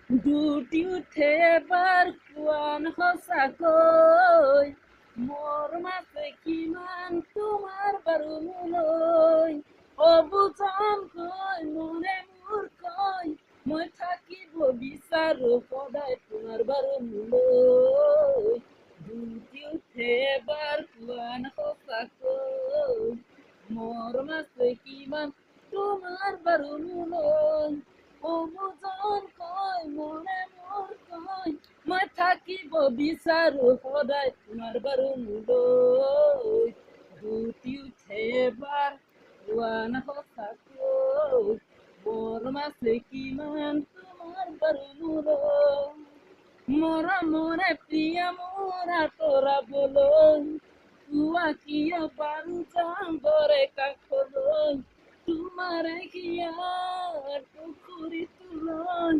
দুটি উঠে এবাৰ কোৱান সঁচাকৈ মোৰ মাছে কিমান তোমাৰ বাৰু মোলৈ অবুজনকৈ মনে মোৰ কয় মই থাকিব বিচাৰো সদায় তোমাৰ বাৰু মোলৈ দুটি উঠে এবাৰ কোৱান সঁচাকৈ মোৰ মাছে কিমান তোমাৰ বাৰু মোলৈ অবুজন কয় মনে মোৰ কয় মই থাকিব বিচাৰো সদায় তোমাৰ বাৰু মোলৈ দুটি উঠে এবাৰ কোৱান সঁচাকৈ মোৰ মাছে কিমান তোমাৰ বাৰু মোলৈ মৰমৰে প্ৰিয়া মোৰ আঁতৰাবলৈ কোৱা কিয় বাৰু যাম দৰে কাষলৈ তোমাৰে হিয়াৰ পুখুৰীটোলৈ